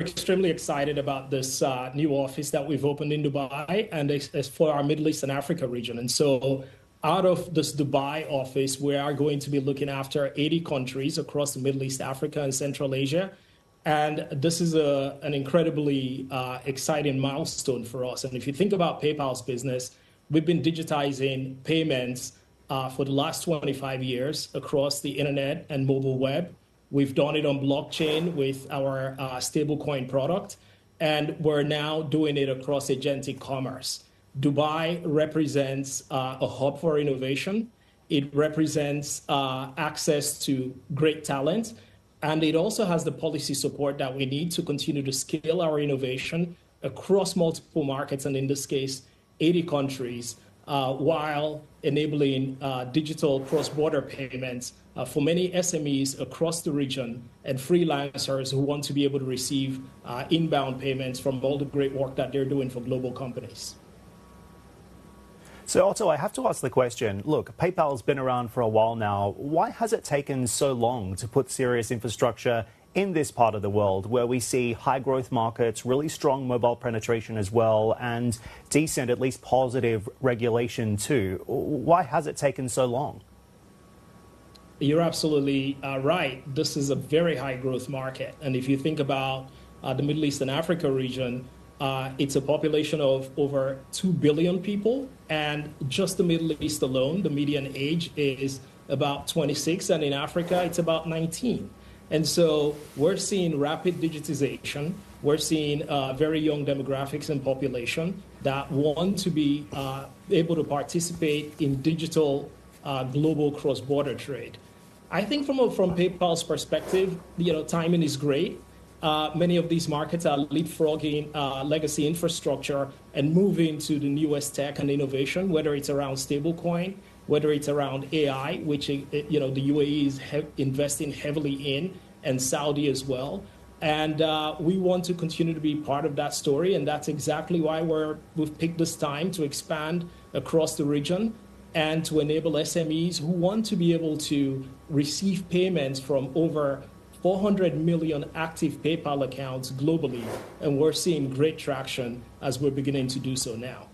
extremely excited about this new office that we've opened in Dubai, and it's for our Middle East and Africa region. And so out of this Dubai office, we are going to be looking after 80 countries across the Middle East, Africa, and Central Asia. And this is an incredibly exciting milestone for us. And if you think about PayPal's business, we've been digitizing payments for the last 25 years across the internet and mobile web. We've done it on blockchain with our stablecoin product, and we're now doing it across agentic commerce. Dubai represents a hub for innovation. It represents access to great talent, and it also has the policy support that we need to continue to scale our innovation across multiple markets, and in this case, 80 countries, while enabling digital cross-border payments for many SMEs across the region and freelancers who want to be able to receive inbound payments from all the great work that they're doing for global companies. So Otto, I have to ask the question, look, PayPal's been around for a while now. Why has it taken so long to put serious infrastructure in this part of the world where we see high growth markets, really strong mobile penetration as well, and decent, at least positive regulation too? Why has it taken so long? You're absolutely right. This is a very high growth market. And if you think about the Middle East and Africa region, it's a population of over 2 billion people. And just the Middle East alone, the median age is about 26. And in Africa, it's about 19. And so we're seeing rapid digitization. We're seeing very young demographics and population that want to be able to participate in digital global cross-border trade. I think from PayPal's perspective, timing is great. Many of these markets are leapfrogging legacy infrastructure and moving to the newest tech and innovation, whether it's around stablecoin, whether it's around AI, which the UAE is investing heavily in, and Saudi as well. And we want to continue to be part of that story, and that's exactly why we've picked this time to expand across the region and to enable SMEs who want to be able to receive payments from over 400 million active PayPal accounts globally, and we're seeing great traction as we're beginning to do so now.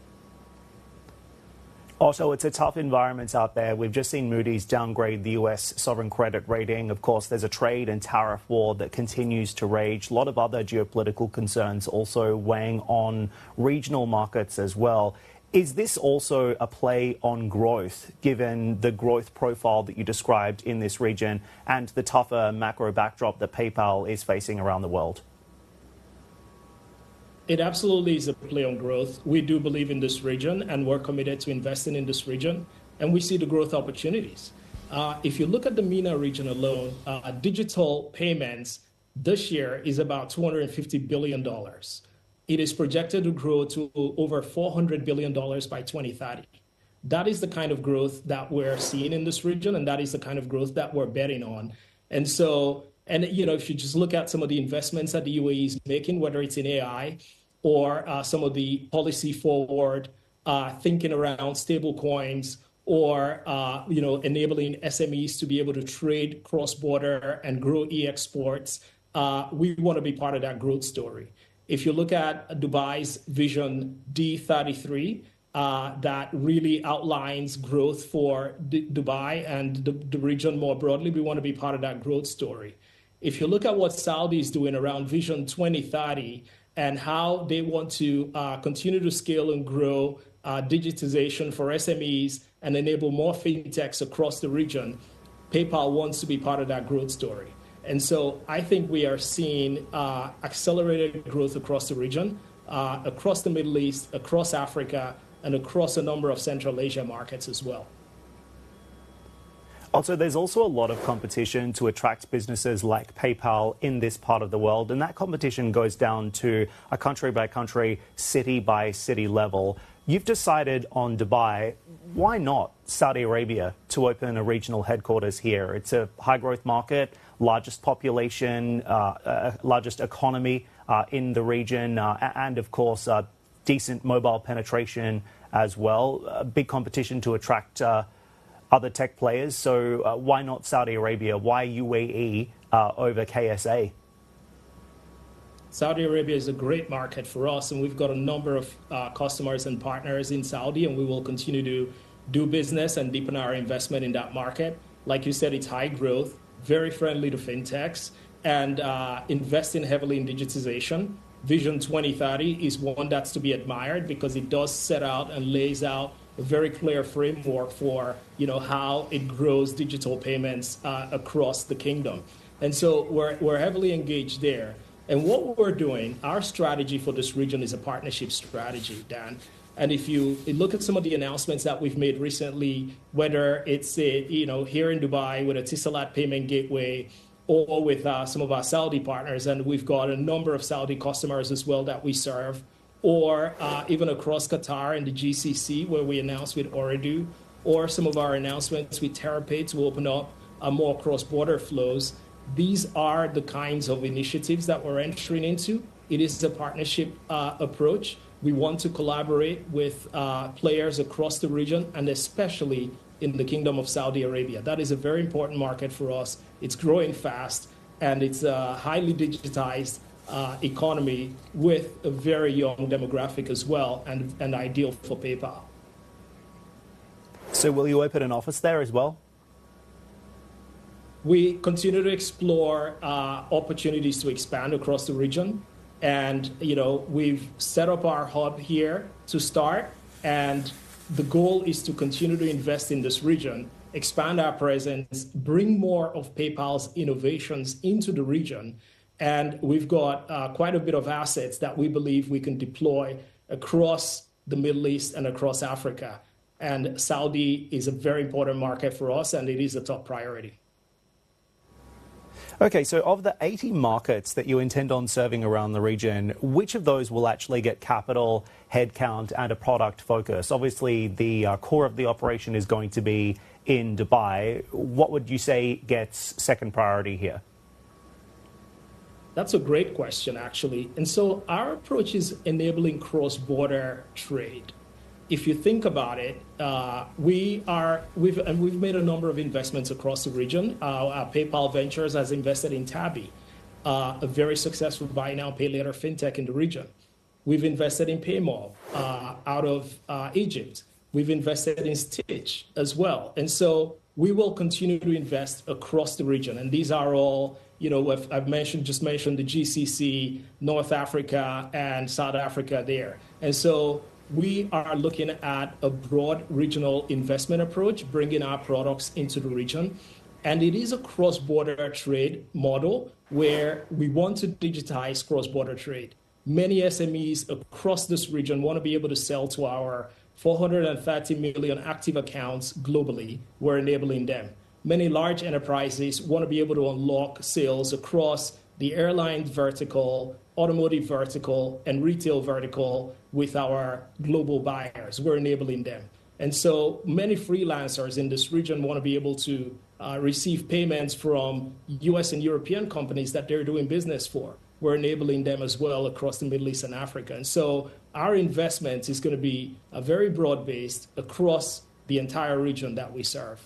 Also, it's a tough environment out there. We've just seen Moody's downgrade the US sovereign credit rating. Of course, there's a trade and tariff war that continues to rage. A lot of other geopolitical concerns also weighing on regional markets as well. Is this also a play on growth, given the growth profile that you described in this region and the tougher macro backdrop that PayPal is facing around the world? It absolutely is a play on growth. We do believe in this region, and we're committed to investing in this region, and we see the growth opportunities. If you look at the MENA region alone, digital payments this year is about $250 billion. It is projected to grow to over $400 billion by 2030. That is the kind of growth that we're seeing in this region, and that is the kind of growth that we're betting on. And so, if you just look at some of the investments that the UAE is making, whether it's in AI or some of the policy forward thinking around stable coins or, enabling SMEs to be able to trade cross-border and grow e-exports, we want to be part of that growth story. If you look at Dubai's Vision D33, that really outlines growth for Dubai and the region more broadly, we want to be part of that growth story. If you look at what Saudi is doing around Vision 2030 and how they want to continue to scale and grow digitization for SMEs and enable more fintechs across the region, PayPal wants to be part of that growth story. And so I think we are seeing accelerated growth across the region, across the Middle East, across Africa, and across a number of Central Asia markets as well. Also, there's also a lot of competition to attract businesses like PayPal in this part of the world, and that competition goes down to a country-by-country, city-by-city level. You've decided on Dubai. Why not Saudi Arabia to open a regional headquarters here? It's a high-growth market, largest population, largest economy in the region, and of course, decent mobile penetration as well. Big competition to attract other tech players. So why not Saudi Arabia? Why UAE over KSA? Saudi Arabia is a great market for us, and we've got a number of customers and partners in Saudi, and we will continue to do business and deepen our investment in that market. Like you said, it's high growth, very friendly to fintechs, and investing heavily in digitization. Vision 2030 is one that's to be admired because it does set out and lays out a very clear framework for how it grows digital payments across the kingdom. And so we're heavily engaged there. And what we're doing, our strategy for this region is a partnership strategy, Dan. And if you look at some of the announcements that we've made recently, whether it's here in Dubai with a Tisalat payment gateway, or with some of our Saudi partners, and we've got a number of Saudi customers as well that we serve, or even across Qatar and the GCC, where we announced with Ooredoo, or some of our announcements with TerraPay to open up more cross-border flows. These are the kinds of initiatives that we're entering into. It is a partnership approach. We want to collaborate with players across the region, and especially in the Kingdom of Saudi Arabia. That is a very important market for us. It's growing fast, and it's a highly digitized economy with a very young demographic as well, and ideal for PayPal. So will you open an office there as well? We continue to explore opportunities to expand across the region. And, we've set up our hub here to start, and the goal is to continue to invest in this region, expand our presence, bring more of PayPal's innovations into the region. And we've got quite a bit of assets that we believe we can deploy across the Middle East and across Africa. And Saudi is a very important market for us, and it is a top priority. Okay, so of the 80 markets that you intend on serving around the region, which of those will actually get capital, headcount, and a product focus? Obviously, the core of the operation is going to be in Dubai. What would you say gets second priority here? That's a great question, actually. And so our approach is enabling cross-border trade. If you think about it, we've made a number of investments across the region. Our PayPal Ventures has invested in Tabi, a very successful buy now, pay later fintech in the region. We've invested in Paymall out of Egypt. We've invested in Stitch as well. And so we will continue to invest across the region. And these are all, I've just mentioned the GCC, North Africa, and South Africa there. And so we are looking at a broad regional investment approach, bringing our products into the region. And it is a cross-border trade model where we want to digitize cross-border trade. Many SMEs across this region want to be able to sell to our 430 million active accounts globally. We're enabling them. Many large enterprises want to be able to unlock sales across the airline vertical, automotive vertical, and retail vertical with our global buyers. We're enabling them. And so many freelancers in this region want to be able to receive payments from US and European companies that they're doing business for. We're enabling them as well across the Middle East and Africa. And so our investment is going to be very broad-based across the entire region that we serve.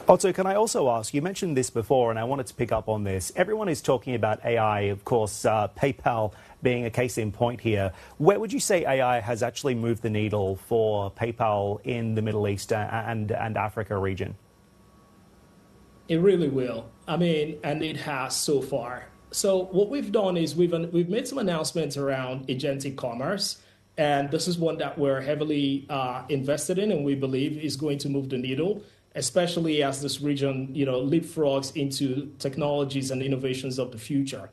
Otto, can I also ask, you mentioned this before, and I wanted to pick up on this. Everyone is talking about AI, of course, PayPal being a case in point here. Where would you say AI has actually moved the needle for PayPal in the Middle East and Africa region? It really will. And it has so far. So what we've done is we've made some announcements around agentic commerce. And this is one that we're heavily invested in, and we believe is going to move the needle, especially as this region, leapfrogs into technologies and innovations of the future.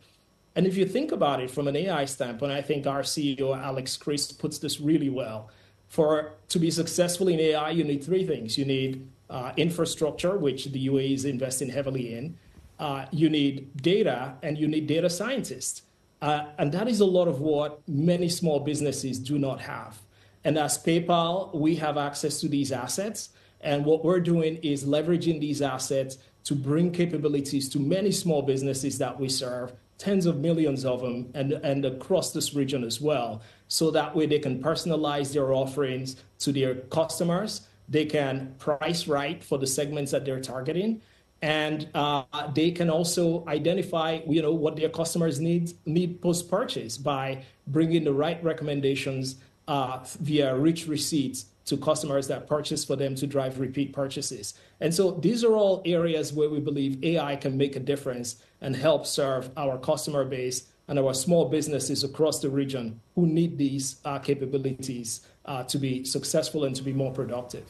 And if you think about it from an AI standpoint, I think our CEO, Alex Christ, puts this really well. To be successful in AI, you need three things. You need infrastructure, which the UAE is investing heavily in. You need data, and you need data scientists. And that is a lot of what many small businesses do not have. And as PayPal, we have access to these assets. And what we're doing is leveraging these assets to bring capabilities to many small businesses that we serve, tens of millions of them, and across this region as well. So that way they can personalize their offerings to their customers. They can price right for the segments that they're targeting. And they can also identify, what their customers need post-purchase by bringing the right recommendations via rich receipts to customers that purchase for them to drive repeat purchases. And so these are all areas where we believe AI can make a difference and help serve our customer base and our small businesses across the region who need these capabilities to be successful and to be more productive.